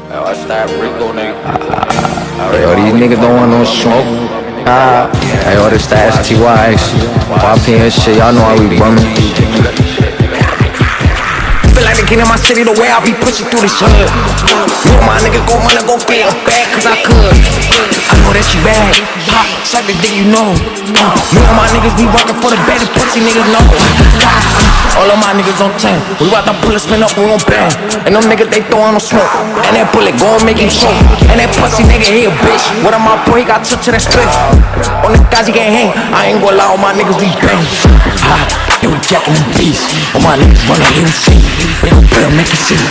I start Rico, nigga. Hey, yo, these niggas don't want no smoke. Hey, yo, this the STYs. Pop in shit, y'all know how we bumming. Feel like the king of my city, the way I be pushing through this hood. You and my nigga go run and go get a bag, cause I could. I know that you bad, suck the dick, you know. Me and my niggas be working for the better pussy niggas know. All of my niggas on 10, we about to pull a spin up, we gon' bang. And them niggas, they throwin' no smoke. And that bullet gon' make him choke. And that pussy nigga, he a bitch. What am I boy, he got touch to that split. On the guys, he can't hang. I ain't gon' lie, all my niggas, we bang. Yeah, we jackin' the beast. All my niggas runnin' here to see. We gon' put 'em, make it see.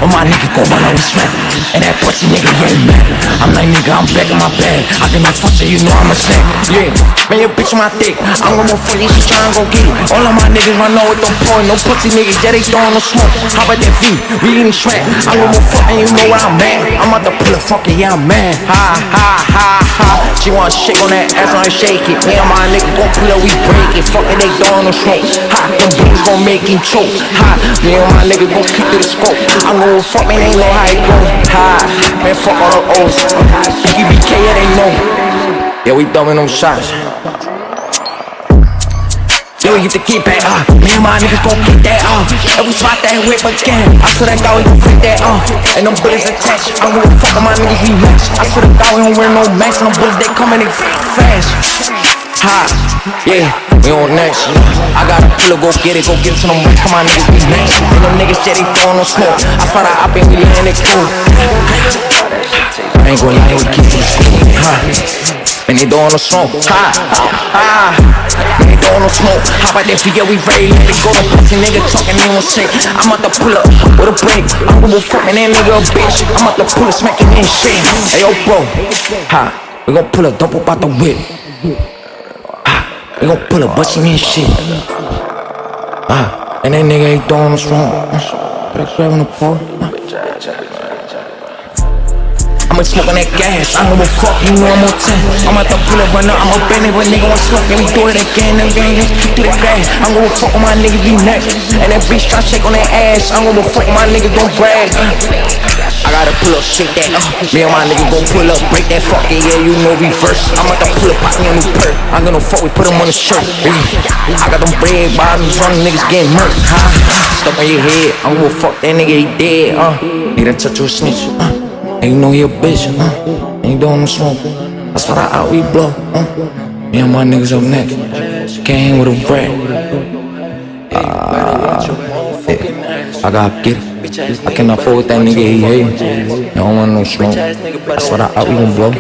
All my niggas gon' run on the smack. And that pussy nigga, he ain't mad. I'm like, nigga, I'm back in my bag. I can not fuck you, you know I'm a snack. Yeah, man, your bitch on my dick. I'm gon' go for this, she tryna go get it. All of my niggas run out with no point. No pussy niggas, yeah, they throwin' no smoke. How about that V? We eatin' smack. I'm gon' go fuck and you know where I'm at. I'm about to pull a fucking, yeah, I'm mad. Ha, ha, ha, ha. She wanna shake on that ass, I shake it. Me and my nigga gon' pull up, we break it. Fuck it, they throwin' no smoke. Ha, them bullets gon' make him choke. Ha, me and my nigga gon' kick through the scope. I'm gon' fuck, man, they know how it go. Ha, man, fuck all the O's. BK, yeah, they know. Yeah, we throwin' them shots. Yo, you get the keep back, me and my niggas gon' kick that, and we spot that whip again. I swear that guy, we gon' freak that, and them bullets attached. I'm gon' fuck with my niggas, we match. I swear that guy, we don't wear no mask, and them bullets, they coming, they fast. Ha, yeah, we on next. I gotta pull it, go get it to them racks, my niggas, we next. And them niggas, yeah, they throwin' no smoke. I swear that I been, we letting it cool. I ain't gon' lie, we keep it cool, and they throwin' no smoke, and they throwin' no smoke. How about that, yeah, we ready, let it go. Pussy nigga talking, they won't shit. I'm about to pull up with a break. I'm gon' fuck, man, that nigga a bitch. I'm about to pull up, smacking in shit. Hey, yo, bro, we gon' pull up, double about the whip. We gon' pull up, bustin' in shit. And that nigga ain't throwin' no smoke. Put a grab on the pole. I'ma smoke on that gas, I don't give a fuck, you know I'm on 10. I'm about to pull up right now, I'm a bend it, but nigga want smoke, and we do it again, kick through the grass. I'm gonna fuck with my niggas, be next. And that bitch try shake on that ass, I'm gonna fuck with my niggas, don't brag. I gotta pull up, shake that, me and my niggas gon' pull up, break that fucking, yeah, you know reverse. I'm about to pull up, pop me a new perk. I'm gonna fuck, we put him on the shirt. I got them bread bottoms, running niggas getting murked. Stuck on your head, I'm gonna fuck that nigga, he dead. Need a touch or a snitch. And you know he a bitch, ain't doing no smoke. That's why I out, we blow, Me and my niggas up next. Can't hang with a rat. I gotta get it. I cannot afford with that nigga, he hate. Don't want no smoke. That's why I out, we gon' blow.